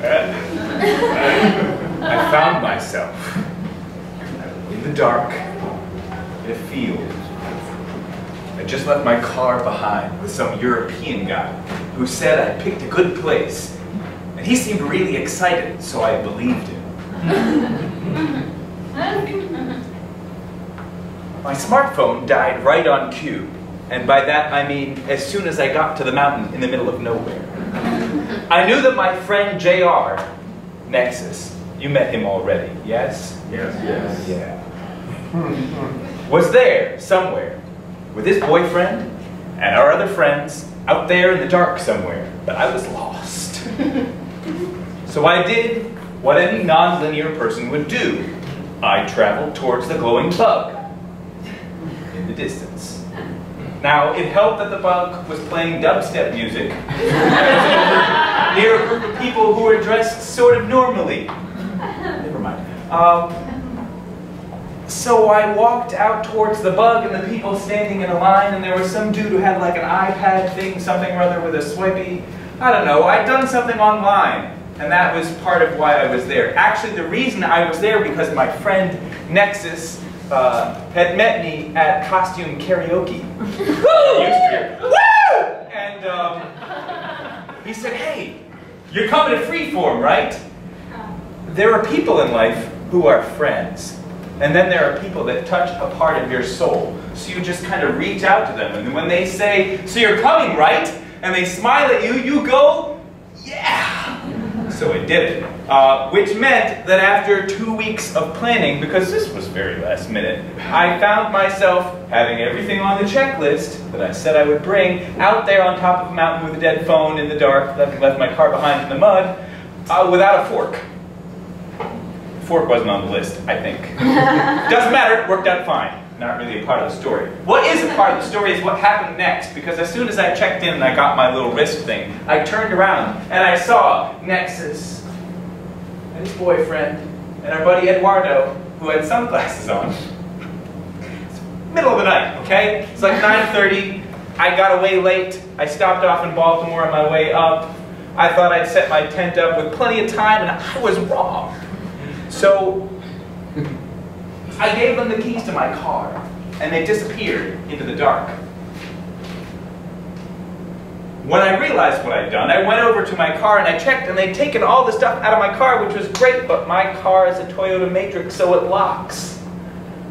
I found myself in the dark, in a field. I just left my car behind with some European guy who said I picked a good place. And he seemed really excited, so I believed him. My smartphone died right on cue. And by that I mean as soon as I got to the mountain in the middle of nowhere. I knew that my friend JR, Nexus, you met him already, yes? Yes, yes. Yeah. Was there somewhere with his boyfriend and our other friends out there in the dark somewhere, but I was lost. So I did what any non-linear person would do. I traveled towards the glowing bug in the distance. Now, it helped that the bug was playing dubstep music near a group of people who were dressed sort of normally. Never mind. So I walked out towards the bug and the people standing in a line, and there was some dude who had like an iPad thing, something or other with a swipey. I don't know, I'd done something online, and that was part of why I was there. Actually, the reason I was there because my friend Nexus had met me at costume karaoke. And he said, hey, you're coming to Freeform, right? There are people in life who are friends. And then there are people that touch a part of your soul. So you just kind of reach out to them. And when they say, so you're coming, right? And they smile at you, you go, yeah! So I did it. Which meant that after 2 weeks of planning, because this was very last minute, I found myself having everything on the checklist that I said I would bring out there on top of a mountain with a dead phone in the dark, left my car behind in the mud, without a fork. Fork wasn't on the list, I think. Doesn't matter, it worked out fine. Not really a part of the story. What is a part of the story is what happened next, because as soon as I checked in and I got my little wrist thing, I turned around and I saw Nexus and his boyfriend and our buddy Eduardo, who had sunglasses on. It's middle of the night, okay? It's like 9:30. I got away late. I stopped off in Baltimore on my way up. I thought I'd set my tent up with plenty of time, and I was wrong. So I gave them the keys to my car, and they disappeared into the dark. When I realized what I'd done, I went over to my car and I checked, and they'd taken all the stuff out of my car, which was great, but my car is a Toyota Matrix, so it locks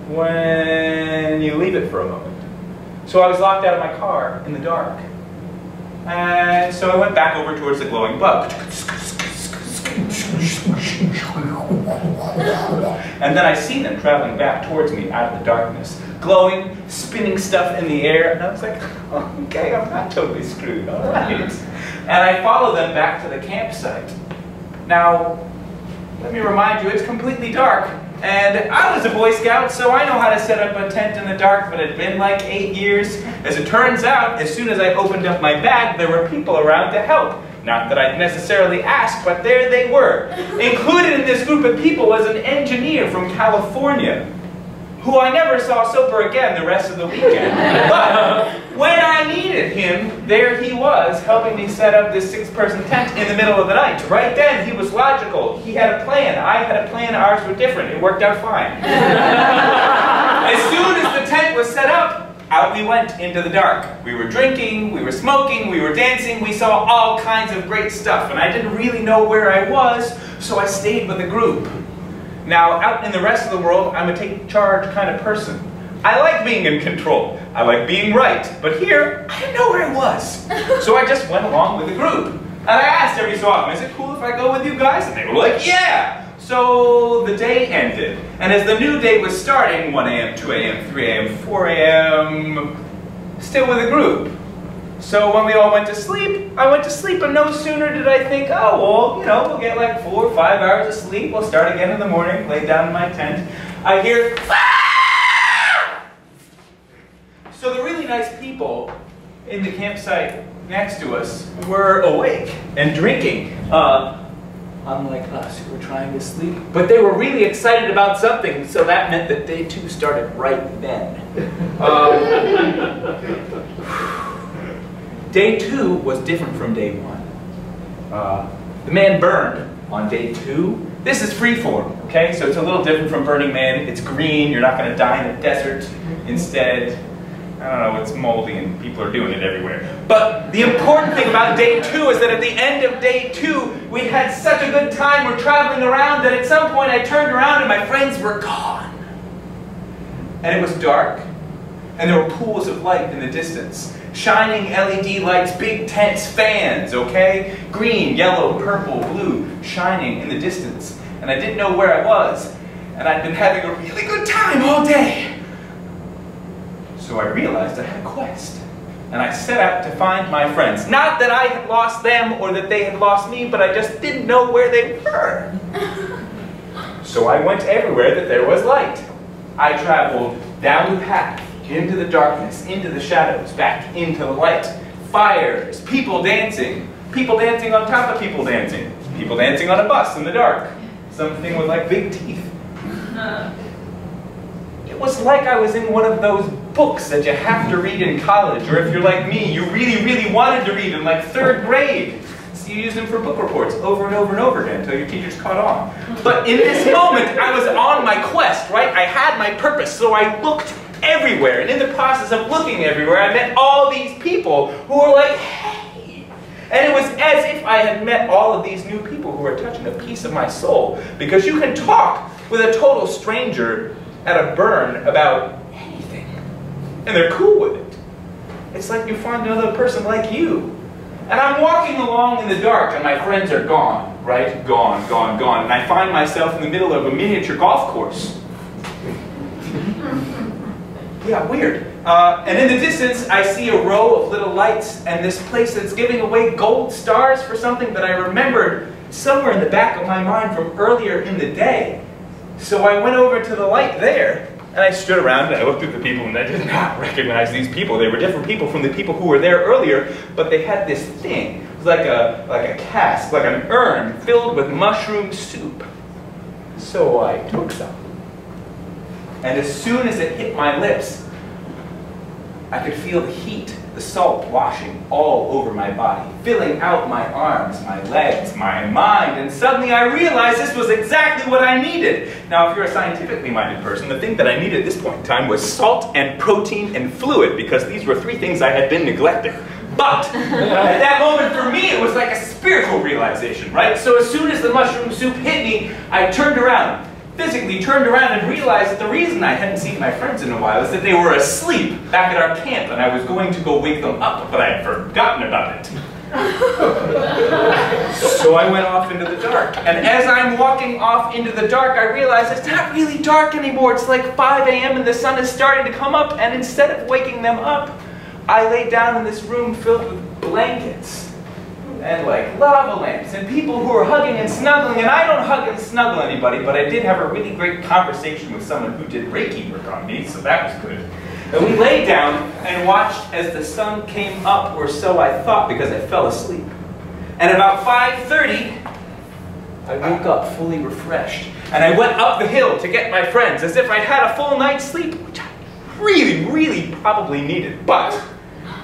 when you leave it for a moment. So I was locked out of my car in the dark. And so I went back over towards the glowing bug. And then I seen them traveling back towards me out of the darkness, glowing, spinning stuff in the air, and I was like, oh, okay, I'm not totally screwed, all right. And I followed them back to the campsite. Now, let me remind you, it's completely dark, and I was a Boy Scout, so I know how to set up a tent in the dark, but it had been like 8 years. As it turns out, as soon as I opened up my bag, there were people around to help. Not that I'd necessarily asked, but there they were. Included in this group of people was an engineer from California, who I never saw sober again the rest of the weekend. But when I needed him, there he was, helping me set up this 6-person tent in the middle of the night. Right then, he was logical. He had a plan. I had a plan. Ours were different. It worked out fine. As soon as the tent was set up, out we went into the dark. We were drinking, we were smoking, we were dancing, we saw all kinds of great stuff, and I didn't really know where I was, so I stayed with the group. Now, out in the rest of the world, I'm a take charge kind of person. I like being in control. I like being right. But here, I didn't know where I was. So I just went along with the group. And I asked every so often, is it cool if I go with you guys? And they were like, yeah! So the day ended, and as the new day was starting, 1 a.m., 2 a.m., 3 a.m., 4 a.m., still with a group. So when we all went to sleep, I went to sleep, and no sooner did I think, oh, well, you know, we'll get like 4 or 5 hours of sleep, we'll start again in the morning, lay down in my tent. I hear, ah! So the really nice people in the campsite next to us were awake and drinking. Unlike us, who were trying to sleep. But they were really excited about something, so that meant that day 2 started right then. Day 2 was different from day 1. The man burned On day 2, this is freeform, okay? So it's a little different from Burning Man. It's green, you're not gonna die in a desert. Instead, I don't know, it's moldy and people are doing it everywhere. But the important thing about day 2 is that at the end of day 2, we had such a good time, we're traveling around, that at some point I turned around and my friends were gone. And it was dark, and there were pools of light in the distance. Shining LED lights, big tents, fans, okay? Green, yellow, purple, blue, shining in the distance. And I didn't know where I was, and I'd been having a really good time all day. So I realized I had a quest, and I set out to find my friends. Not that I had lost them or that they had lost me, but I just didn't know where they were. So I went everywhere that there was light. I traveled down the path, into the darkness, into the shadows, back into the light. Fires, people dancing on top of people dancing on a bus in the dark. Something with like big teeth. It was like I was in one of those books that you have to read in college, or if you're like me, you really, really wanted to read in like 3rd grade. So you use them for book reports over and over and over again until your teachers caught on. But in this moment, I was on my quest, right? I had my purpose, so I looked everywhere. And in the process of looking everywhere, I met all these people who were like, hey. And it was as if I had met all of these new people who were touching a piece of my soul. Because you can talk with a total stranger at a burn about anything, and they're cool with it. It's like you find another person like you. And I'm walking along in the dark, and my friends are gone, right? Gone, gone, gone. And I find myself in the middle of a miniature golf course. Yeah, weird. And in the distance, I see a row of little lights, and this place that's giving away gold stars for something that I remembered somewhere in the back of my mind from earlier in the day. So I went over to the light there, and I stood around and I looked at the people, and I did not recognize these people. They were different people from the people who were there earlier, but they had this thing. It was like a cask, like an urn filled with mushroom soup. So I took some. And as soon as it hit my lips, I could feel the heat, the salt washing all over my body, filling out my arms, my legs, my mind, and suddenly I realized this was exactly what I needed. Now, if you're a scientifically minded person, the thing that I needed at this point in time was salt and protein and fluid, because these were 3 things I had been neglecting. But at that moment for me, it was like a spiritual realization, right? So as soon as the mushroom soup hit me, I turned around. Physically turned around and realized that the reason I hadn't seen my friends in a while is that they were asleep back at our camp, and I was going to go wake them up, but I had forgotten about it. So I went off into the dark, and as I'm walking off into the dark, I realized it's not really dark anymore. It's like 5 a.m. and the sun is starting to come up, and instead of waking them up, I lay down in this room filled with blankets and like lava lamps and people who are hugging and snuggling, and I don't hug and snuggle anybody, but I did have a really great conversation with someone who did Reiki work on me, so that was good. And we laid down and watched as the sun came up, or so I thought, because I fell asleep. And about 5:30, I woke up fully refreshed, and I went up the hill to get my friends, as if I'd had a full night's sleep, which I really, really probably needed. But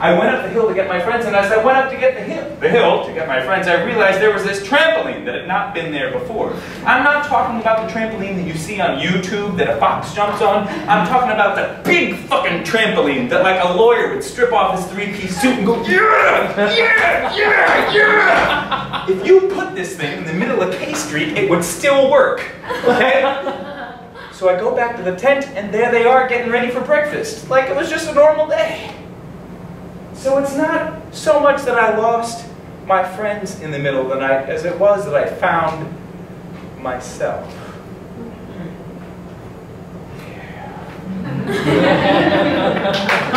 I went up the hill to get my friends, and as I went up to get the hill to get my friends, I realized there was this trampoline that had not been there before. I'm not talking about the trampoline that you see on YouTube that a fox jumps on. I'm talking about the big fucking trampoline that like a lawyer would strip off his 3-piece suit and go, yeah, yeah, yeah, yeah. If you put this thing in the middle of K Street, it would still work, okay? So I go back to the tent, and there they are getting ready for breakfast, like it was just a normal day. So it's not so much that I lost my friends in the middle of the night as it was that I found myself. Yeah.